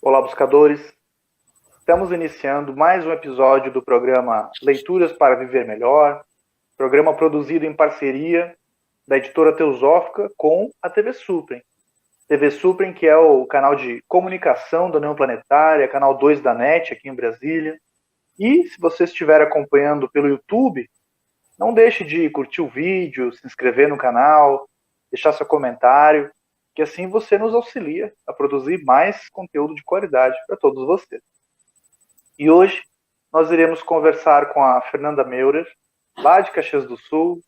Olá, buscadores. Estamos iniciando mais um episódio do programa Leituras para Viver Melhor, programa produzido em parceria da editora Teosófica com a TV Suprem. TV Suprem, que é o canal de comunicação da União Planetária, canal 2 da NET aqui em Brasília. E se você estiver acompanhando pelo YouTube, não deixe de curtir o vídeo, se inscrever no canal, deixar seu comentário, que assim você nos auxilia a produzir mais conteúdo de qualidade para todos vocês. E hoje nós iremos conversar com a Fernanda Meurer, lá de Caxias do Sul.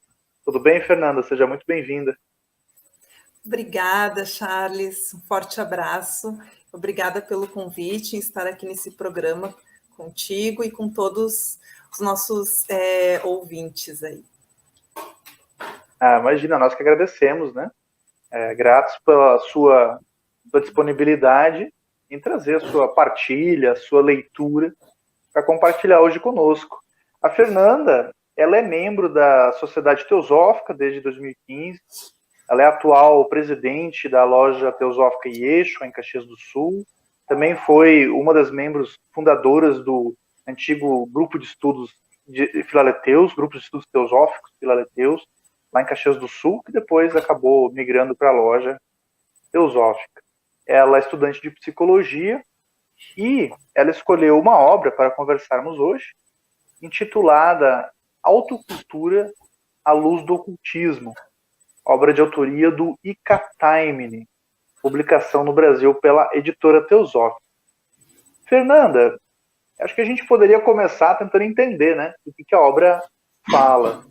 Tudo bem, Fernanda? Seja muito bem-vinda. Obrigada, Charles. Um forte abraço. Obrigada pelo convite em estar aqui nesse programa contigo e com todos os nossos ouvintes aí. Imagina, nós que agradecemos, né? Gratos pela sua disponibilidade em trazer a sua partilha, a sua leitura para compartilhar hoje conosco. A Fernanda, ela é membro da Sociedade Teosófica desde 2015, ela é atual presidente da loja Teosófica Yeshua, em Caxias do Sul, também foi uma das membros fundadoras do antigo grupo de estudos de Filaleteus, grupo de estudos teosóficos Filaleteus, lá em Caxias do Sul, que depois acabou migrando para a loja Teosófica. Ela é estudante de psicologia e ela escolheu uma obra para conversarmos hoje, intitulada Autocultura à Luz do Ocultismo, obra de autoria do Ika Taimini, publicação no Brasil pela editora Teosófica. Fernanda, acho que a gente poderia começar tentando entender, né, o que a obra fala.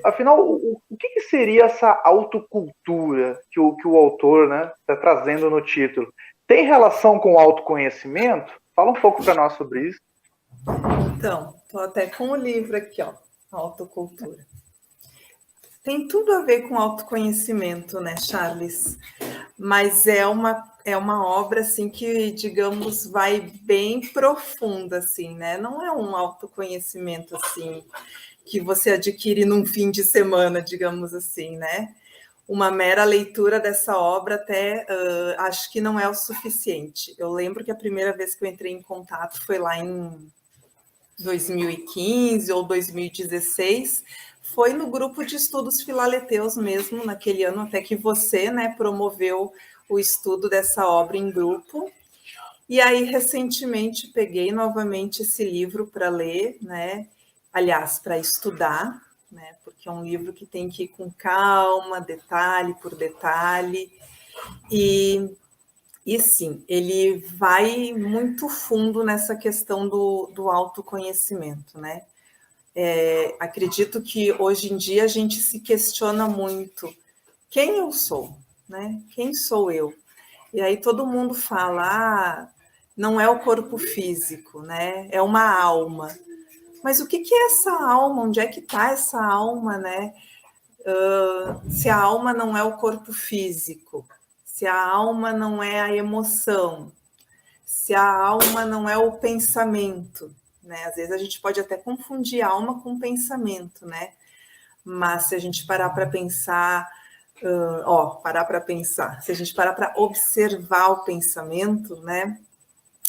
Afinal, o que seria essa autocultura que o autor, né, está trazendo no título? Tem relação com o autoconhecimento? Fala um pouco para nós sobre isso. Então, estou até com o livro aqui, ó, Autocultura. Tem tudo a ver com autoconhecimento, né, Charles? Mas é uma obra, assim, que, digamos, vai bem profunda, assim, né? Não é um autoconhecimento, assim, que você adquire num fim de semana, digamos assim, né? Uma mera leitura dessa obra até acho que não é o suficiente. Eu lembro que a primeira vez que eu entrei em contato foi lá em 2015 ou 2016, foi no grupo de estudos Filaleteus mesmo, naquele ano até que você, né, promoveu o estudo dessa obra em grupo. E aí, recentemente, peguei novamente esse livro para ler, né? Aliás, para estudar, né? Porque é um livro que tem que ir com calma, detalhe por detalhe. E sim, ele vai muito fundo nessa questão do autoconhecimento, né? Acredito que hoje em dia a gente se questiona muito quem eu sou, né? Quem sou eu? E aí todo mundo fala, não é o corpo físico, né? É uma alma. Mas o que é essa alma? Onde é que está essa alma, né? Se a alma não é o corpo físico, se a alma não é a emoção, se a alma não é o pensamento, né? Às vezes a gente pode até confundir alma com pensamento, né? Mas se a gente parar para pensar, se a gente parar para observar o pensamento, né?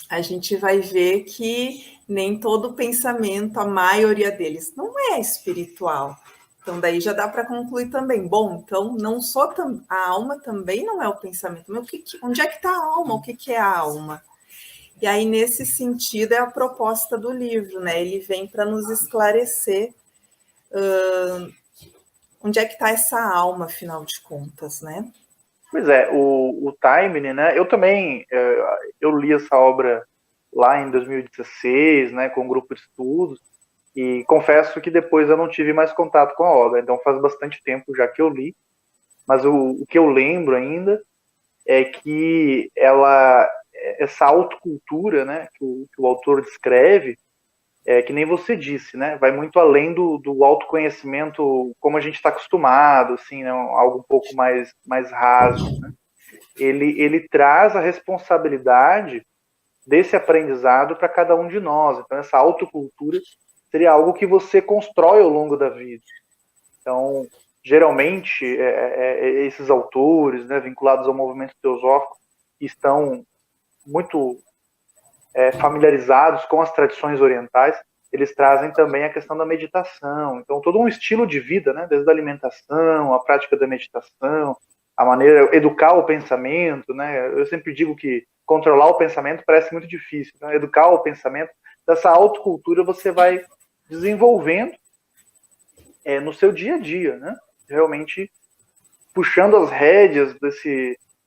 A gente vai ver que nem todo pensamento, a maioria deles, não é espiritual. Então, daí já dá para concluir também. Bom, então, não só a alma também não é o pensamento. Mas onde é que está a alma? O que é a alma? E aí, nesse sentido, é a proposta do livro, né? Ele vem para nos esclarecer onde é que está essa alma, afinal de contas, né? Pois é, o Taimini, né? Eu também eu li essa obra lá em 2016, né, com um grupo de estudos, e confesso que depois eu não tive mais contato com a obra, então faz bastante tempo já que eu li, mas o que eu lembro ainda é que essa autocultura, né, que o autor descreve, que nem você disse, né, vai muito além do autoconhecimento como a gente está acostumado, assim, né, algo um pouco mais raso, né? Ele traz a responsabilidade desse aprendizado para cada um de nós. Então, essa autocultura seria algo que você constrói ao longo da vida. Então, geralmente, esses autores, né, vinculados ao movimento teosófico, estão muito familiarizados com as tradições orientais, eles trazem também a questão da meditação. Então, todo um estilo de vida, né? Desde a alimentação, a prática da meditação, a maneira, educar o pensamento, né? Eu sempre digo que controlar o pensamento parece muito difícil, né? Educar o pensamento, dessa autocultura você vai desenvolvendo no seu dia a dia, né? Realmente puxando as rédeas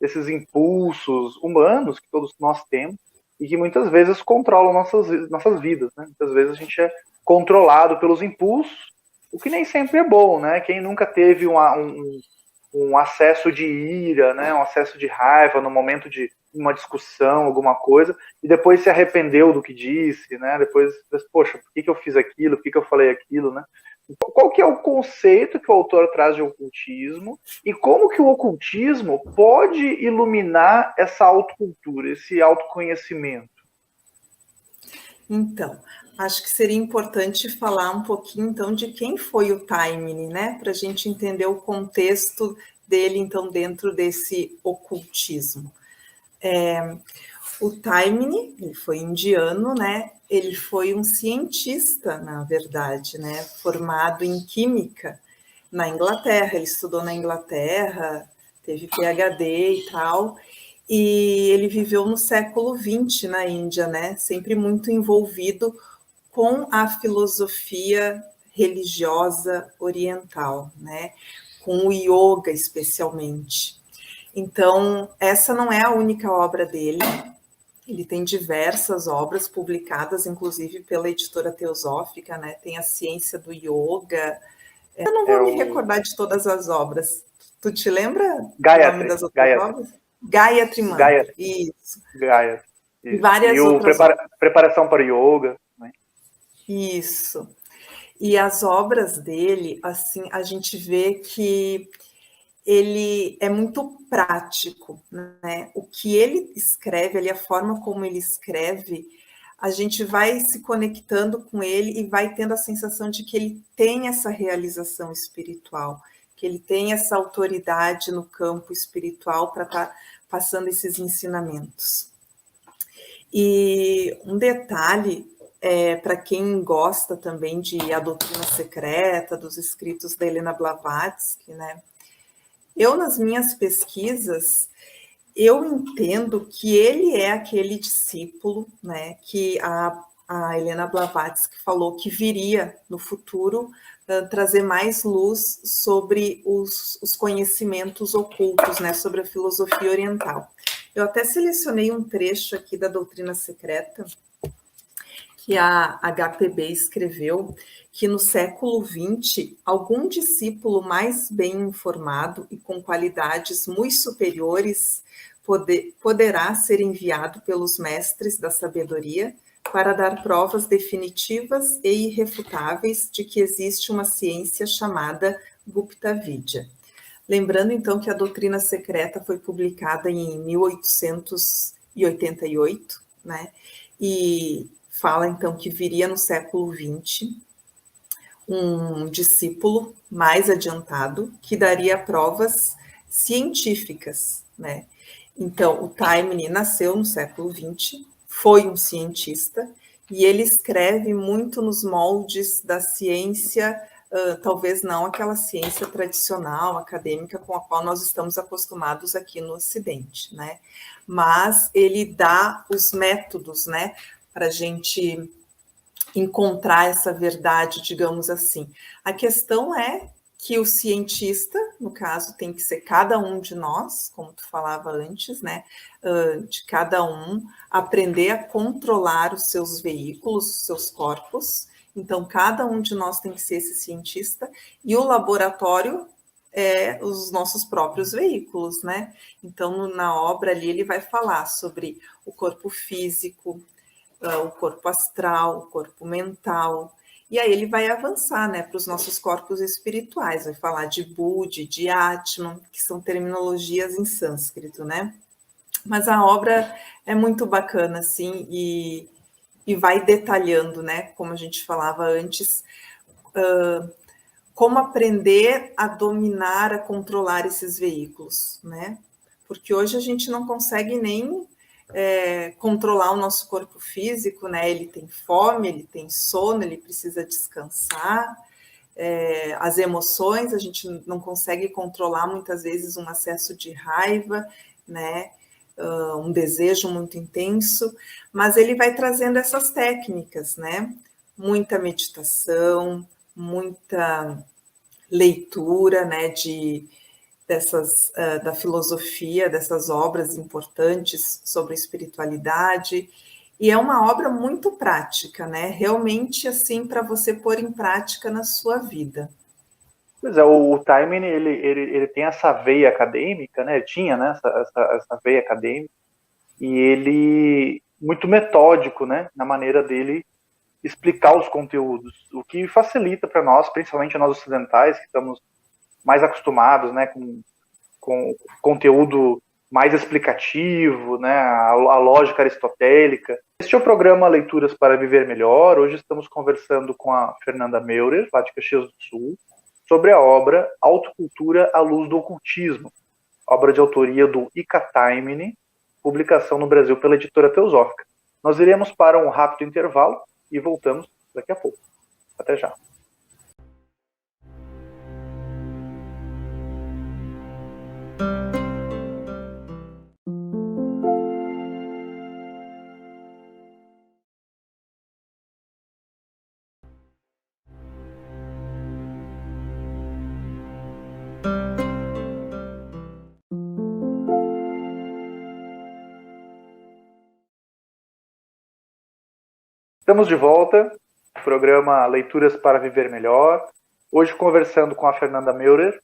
desses impulsos humanos que todos nós temos e que muitas vezes controlam nossas vidas, né? Muitas vezes a gente é controlado pelos impulsos, o que nem sempre é bom, né? Quem nunca teve um acesso de ira, né? Um acesso de raiva no momento de uma discussão, alguma coisa, e depois se arrependeu do que disse, né? Depois, poxa, por que eu fiz aquilo? Por que eu falei aquilo, né? Qual que é o conceito que o autor traz de ocultismo e como que o ocultismo pode iluminar essa autocultura, esse autoconhecimento? Então, acho que seria importante falar um pouquinho, então, de quem foi o Taimni, né? Para a gente entender o contexto dele, então, dentro desse ocultismo. O Taimni, ele foi indiano, né? Ele foi um cientista, na verdade, né? Formado em química na Inglaterra. Ele estudou na Inglaterra, teve PhD e tal, e ele viveu no século XX na Índia, né? Sempre muito envolvido com a filosofia religiosa oriental, né? Com o yoga especialmente. Então, essa não é a única obra dele. Ele tem diversas obras publicadas, inclusive pela editora Teosófica, né? Tem a Ciência do Yoga. Eu não vou me recordar de todas as obras. Tu te lembra o nome das outras obras? Gayatri Mantra. Isso. Gayatri. E várias outras preparação para yoga. Né? Isso. E as obras dele, assim, a gente vê que ele é muito prático, né? O que ele escreve, ali, a forma como ele escreve, a gente vai se conectando com ele e vai tendo a sensação de que ele tem essa realização espiritual, que ele tem essa autoridade no campo espiritual para estar passando esses ensinamentos. E um detalhe, para quem gosta também de A Doutrina Secreta, dos escritos da Helena Blavatsky, né? Eu, nas minhas pesquisas, eu entendo que ele é aquele discípulo, né, que a Helena Blavatsky falou que viria no futuro trazer mais luz sobre os conhecimentos ocultos, né, sobre a filosofia oriental. Eu até selecionei um trecho aqui da Doutrina Secreta, que a HPB escreveu, que no século XX, algum discípulo mais bem informado e com qualidades muito superiores poderá ser enviado pelos mestres da sabedoria para dar provas definitivas e irrefutáveis de que existe uma ciência chamada Gupta Vidya. Lembrando, então, que a Doutrina Secreta foi publicada em 1888, né? E fala, então, que viria no século XX um discípulo mais adiantado que daria provas científicas, né? Então, o Taimni nasceu no século XX, foi um cientista, e ele escreve muito nos moldes da ciência, talvez não aquela ciência tradicional, acadêmica, com a qual nós estamos acostumados aqui no Ocidente, né? Mas ele dá os métodos, né, para a gente encontrar essa verdade, digamos assim. A questão é que o cientista, no caso, tem que ser cada um de nós, como tu falava antes, né? De cada um aprender a controlar os seus veículos, os seus corpos. Então, cada um de nós tem que ser esse cientista, e o laboratório os nossos próprios veículos, né? Então, na obra ali, ele vai falar sobre o corpo físico, o corpo astral, o corpo mental, e aí ele vai avançar, né, para os nossos corpos espirituais, vai falar de Buddhi, de Atman, que são terminologias em sânscrito, né? Mas a obra é muito bacana, assim, e vai detalhando, né, como a gente falava antes, como aprender a dominar, a controlar esses veículos, né? Porque hoje a gente não consegue nem controlar o nosso corpo físico, né? Ele tem fome, ele tem sono, ele precisa descansar. As emoções, a gente não consegue controlar muitas vezes um acesso de raiva, né? Um desejo muito intenso, mas ele vai trazendo essas técnicas, né? Muita meditação, muita leitura, né? Da filosofia, dessas obras importantes sobre espiritualidade. E é uma obra muito prática, né? Realmente, assim, para você pôr em prática na sua vida. Pois é, o Taiman, ele tem essa veia acadêmica, né? Ele tinha, né, essa veia acadêmica, e ele muito metódico, né, na maneira dele explicar os conteúdos, o que facilita para nós, principalmente nós ocidentais, que estamos mais acostumados, né, com conteúdo mais explicativo, né, a lógica aristotélica. Este é o programa Leituras para Viver Melhor. Hoje estamos conversando com a Fernanda Meurer, lá de Caxias do Sul, sobre a obra Autocultura à Luz do Ocultismo, obra de autoria do Ika Taimini, publicação no Brasil pela editora Teosófica. Nós iremos para um rápido intervalo e voltamos daqui a pouco. Até já. Estamos de volta, programa Leituras para Viver Melhor. Hoje conversando com a Fernanda Meurer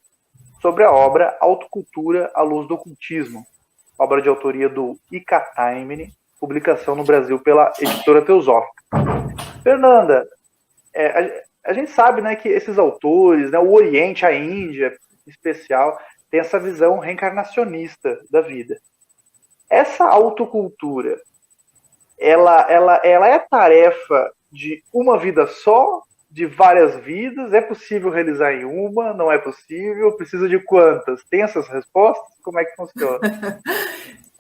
sobre a obra Autocultura à Luz do Ocultismo, obra de autoria do Ika Taimini, publicação no Brasil pela editora Teosófica. Fernanda, a gente sabe, né, que esses autores, né, o Oriente, a Índia em especial, tem essa visão reencarnacionista da vida. Essa autocultura, ela é tarefa de uma vida só, de várias vidas? É possível realizar em uma? Não é possível? Precisa de quantas? Tem essas respostas? Como é que funciona?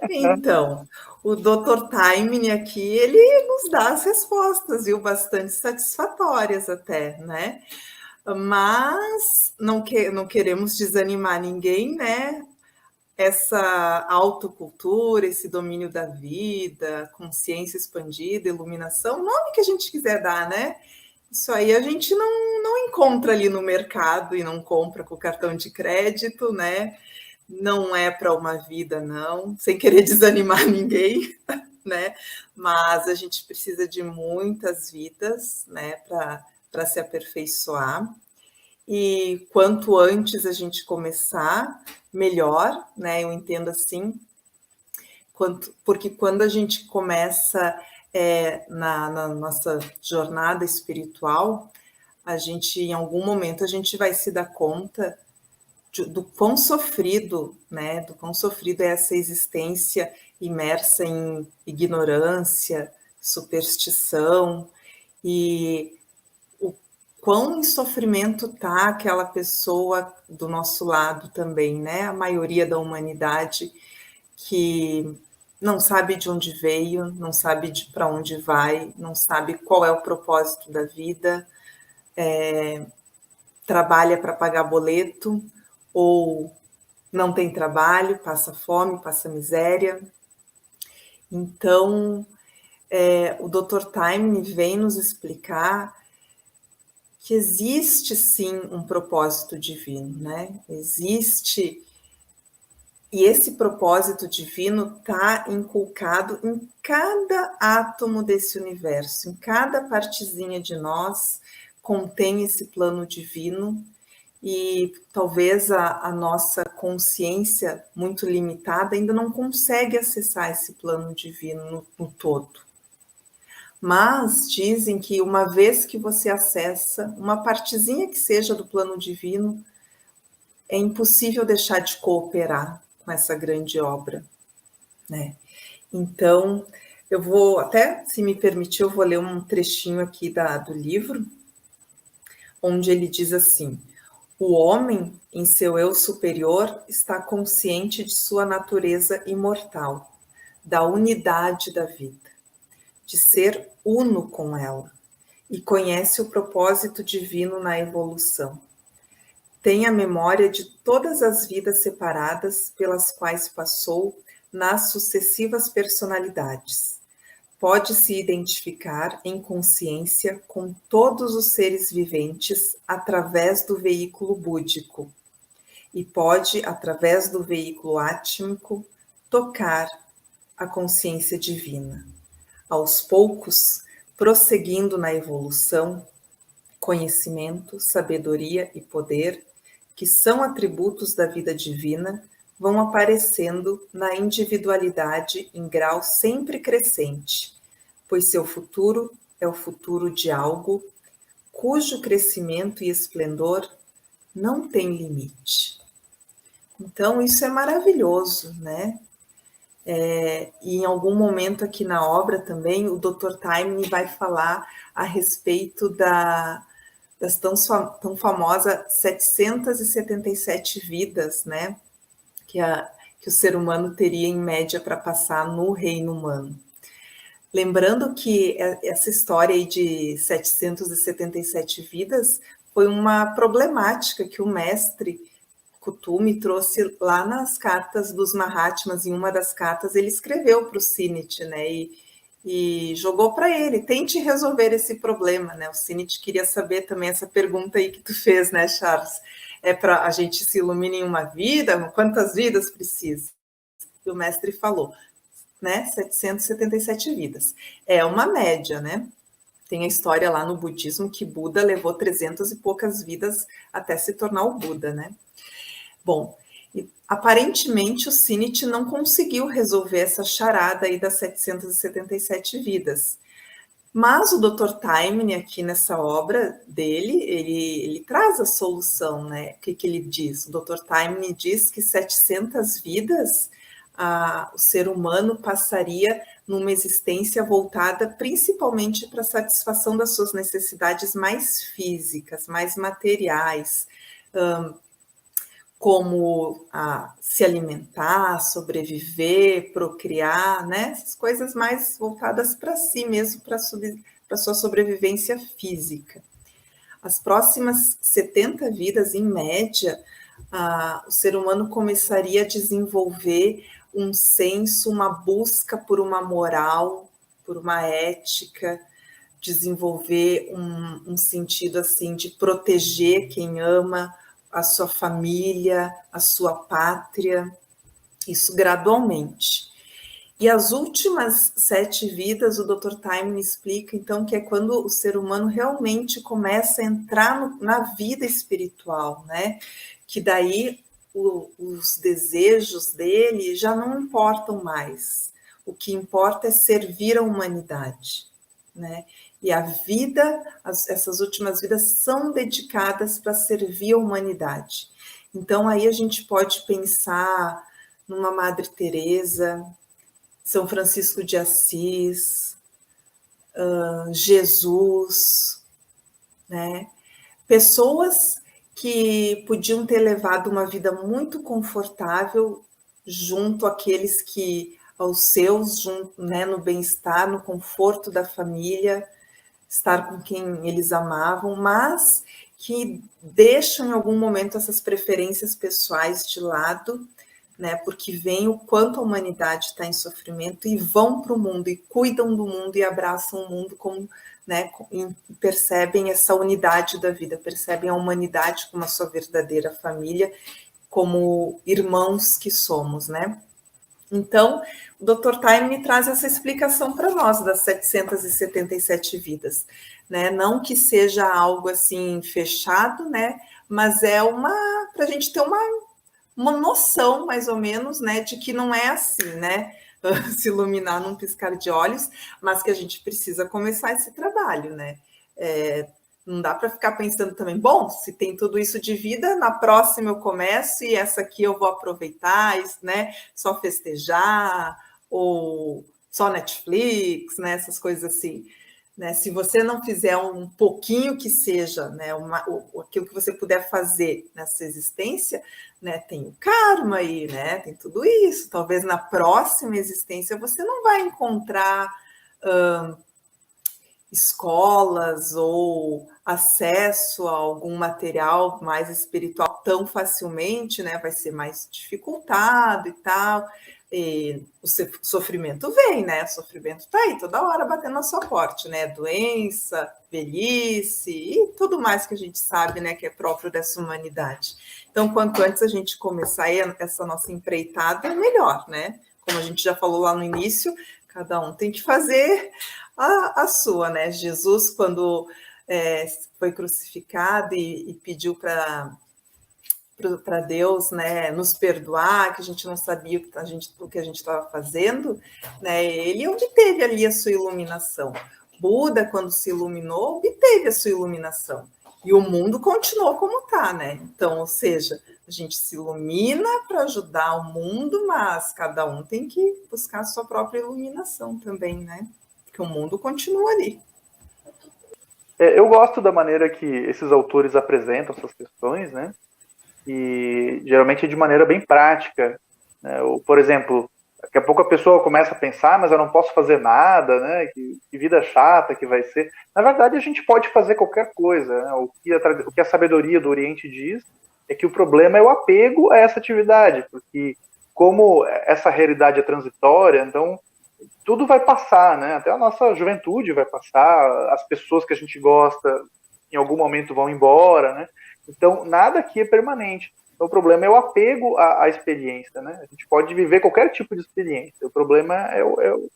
Então, o Dr. Taimini aqui, ele nos dá as respostas, viu? Bastante satisfatórias até, né? Mas não queremos desanimar ninguém, né? Essa autocultura, esse domínio da vida, consciência expandida, iluminação, o nome que a gente quiser dar, né? Isso aí a gente não encontra ali no mercado e não compra com cartão de crédito, né? Não é para uma vida, não, sem querer desanimar ninguém, né? Mas a gente precisa de muitas vidas, né, para se aperfeiçoar. E quanto antes a gente começar, melhor, né? Eu entendo assim, porque quando a gente começa na nossa jornada espiritual, a gente, em algum momento, a gente vai se dar conta do quão sofrido, né? Do quão sofrido é essa existência imersa em ignorância, superstição, e o quão em sofrimento tá aquela pessoa do nosso lado também, né? A maioria da humanidade que não sabe de onde veio, não sabe para onde vai, não sabe qual é o propósito da vida, trabalha para pagar boleto ou não tem trabalho, passa fome, passa miséria. Então, o Dr. Time vem nos explicar que existe sim um propósito divino, né? Existe, e esse propósito divino está inculcado em cada átomo desse universo, em cada partezinha de nós contém esse plano divino. E talvez a nossa consciência muito limitada ainda não consegue acessar esse plano divino no todo. Mas dizem que uma vez que você acessa uma partezinha que seja do plano divino, é impossível deixar de cooperar com essa grande obra, né? Então, eu vou até, se me permitir, eu vou ler um trechinho aqui do livro, onde ele diz assim: o homem, em seu eu superior, está consciente de sua natureza imortal. da unidade da vida, de ser uno com ela, e conhece o propósito divino na evolução. Tem a memória de todas as vidas separadas pelas quais passou nas sucessivas personalidades. Pode se identificar em consciência com todos os seres viventes através do veículo búdico e pode, através do veículo átmico, tocar a consciência divina. Aos poucos, prosseguindo na evolução, conhecimento, sabedoria e poder, que são atributos da vida divina, vão aparecendo na individualidade em grau sempre crescente, pois seu futuro é o futuro de algo cujo crescimento e esplendor não tem limite. Então, isso é maravilhoso, né? E em algum momento aqui na obra também, o Dr. Taimni vai falar a respeito das tão famosas 777 vidas, né? Que o ser humano teria em média para passar no reino humano. Lembrando que essa história aí de 777 vidas foi uma problemática que o mestre Kuthumi trouxe lá nas cartas dos Mahatmas. Em uma das cartas ele escreveu para o Sinit, né, e jogou para ele, tente resolver esse problema, né. O Sinit queria saber também essa pergunta aí que tu fez, né, Charles, é para a gente se iluminar em uma vida, quantas vidas precisa? E o mestre falou, né, 777 vidas, é uma média, né. Tem a história lá no budismo que Buda levou 300 e poucas vidas até se tornar o Buda, né. Bom, aparentemente o Sinit não conseguiu resolver essa charada aí das 777 vidas. Mas o Dr. Taimni, aqui nessa obra dele, ele traz a solução, né? O que ele diz? O Dr. Taimni diz que 700 vidas o ser humano passaria numa existência voltada principalmente para a satisfação das suas necessidades mais físicas, mais materiais, como se alimentar, sobreviver, procriar, né? Essas coisas mais voltadas para si mesmo, para a sua sobrevivência física. As próximas 70 vidas, em média, o ser humano começaria a desenvolver um senso, uma busca por uma moral, por uma ética, desenvolver um sentido assim de proteger quem ama, a sua família, a sua pátria, isso gradualmente. E as últimas 7 vidas, o Dr. Taimni explica, então, que é quando o ser humano realmente começa a entrar na vida espiritual, né? Que daí os desejos dele já não importam mais. O que importa é servir a humanidade, né? E a vida, essas últimas vidas são dedicadas para servir a humanidade. Então, aí a gente pode pensar numa Madre Teresa, São Francisco de Assis, Jesus, né? Pessoas que podiam ter levado uma vida muito confortável junto àqueles que, aos seus, junto, né, no bem-estar, no conforto da família, estar com quem eles amavam, mas que deixam em algum momento essas preferências pessoais de lado, né, porque veem o quanto a humanidade está em sofrimento e vão para o mundo e cuidam do mundo e abraçam o mundo como, né, e percebem essa unidade da vida, percebem a humanidade como a sua verdadeira família, como irmãos que somos, né? Então, o Dr. Taimni traz essa explicação para nós das 777 vidas, né? Não que seja algo assim fechado, né? Mas é para a gente ter uma noção, mais ou menos, né? De que não é assim, né? Se iluminar num piscar de olhos, mas que a gente precisa começar esse trabalho, né? Não dá para ficar pensando também, bom, se tem tudo isso de vida, na próxima eu começo e essa aqui eu vou aproveitar, né? Só festejar, ou só Netflix, né? Essas coisas assim. Né? Se você não fizer um pouquinho que seja, né, aquilo que você puder fazer nessa existência, né? Tem o karma aí, né? Tem tudo isso. Talvez na próxima existência você não vai encontrar escolas ou acesso a algum material mais espiritual tão facilmente, né? Vai ser mais dificultado e tal. E o sofrimento vem, né? O sofrimento está aí toda hora batendo na sua porta, né? Doença, velhice e tudo mais que a gente sabe, né? Que é próprio dessa humanidade. Então, quanto antes a gente começar essa nossa empreitada, melhor, né? Como a gente já falou lá no início, cada um tem que fazer a sua, né? Jesus, quando foi crucificado e pediu para Deus, né, nos perdoar, que a gente não sabia o que a gente estava fazendo, né? Ele obteve ali a sua iluminação. Buda, quando se iluminou, obteve a sua iluminação. E o mundo continuou como está, né? Então, ou seja, a gente se ilumina para ajudar o mundo, mas cada um tem que buscar a sua própria iluminação também, né? Porque o mundo continua ali. Eu gosto da maneira que esses autores apresentam essas questões, né? E geralmente é de maneira bem prática, né? Ou, por exemplo, daqui a pouco a pessoa começa a pensar, mas eu não posso fazer nada, né? Que vida chata que vai ser. Na verdade, a gente pode fazer qualquer coisa, né? O que a sabedoria do Oriente diz é que o problema é o apego a essa atividade, porque como essa realidade é transitória, então tudo vai passar, né? Até a nossa juventude vai passar, as pessoas que a gente gosta em algum momento vão embora, né? Então, nada aqui é permanente. Então, o problema é o apego à experiência, né? A gente pode viver qualquer tipo de experiência. O problema é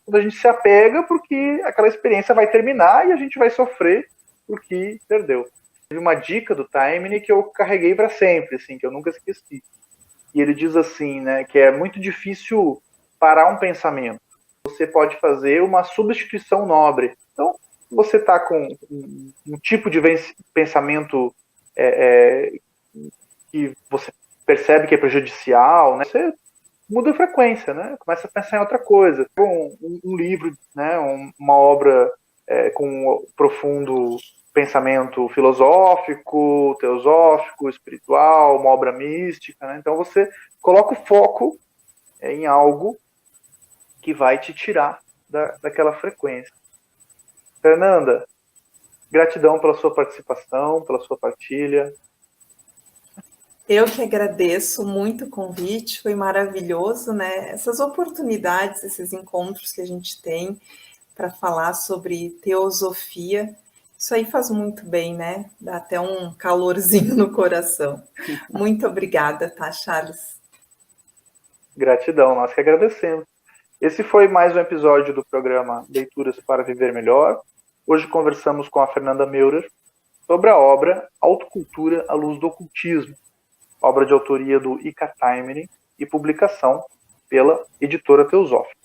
quando a gente se apega porque aquela experiência vai terminar e a gente vai sofrer porque perdeu. Teve uma dica do Taimni que eu carreguei para sempre, assim, que eu nunca esqueci. E ele diz assim, né, que é muito difícil parar um pensamento. Você pode fazer uma substituição nobre. Então, você está com um tipo de pensamento que você percebe que é prejudicial, né? Você muda a frequência, né? Começa a pensar em outra coisa. Um livro, né? Uma obra com um profundo pensamento filosófico, teosófico, espiritual, uma obra mística, né? Então você coloca o foco em algo que vai te tirar daquela frequência. Fernanda, gratidão pela sua participação, pela sua partilha. Eu que agradeço muito o convite, foi maravilhoso, né? Essas oportunidades, esses encontros que a gente tem para falar sobre teosofia, isso aí faz muito bem, né? Dá até um calorzinho no coração. Muito obrigada, tá, Charles? Gratidão, nós que agradecemos. Esse foi mais um episódio do programa Leituras para Viver Melhor. Hoje conversamos com a Fernanda Meurer sobre a obra Autocultura à Luz do Ocultismo, obra de autoria do Ika Taimni e publicação pela Editora Teosófica.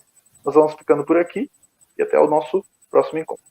Nós vamos ficando por aqui e até o nosso próximo encontro.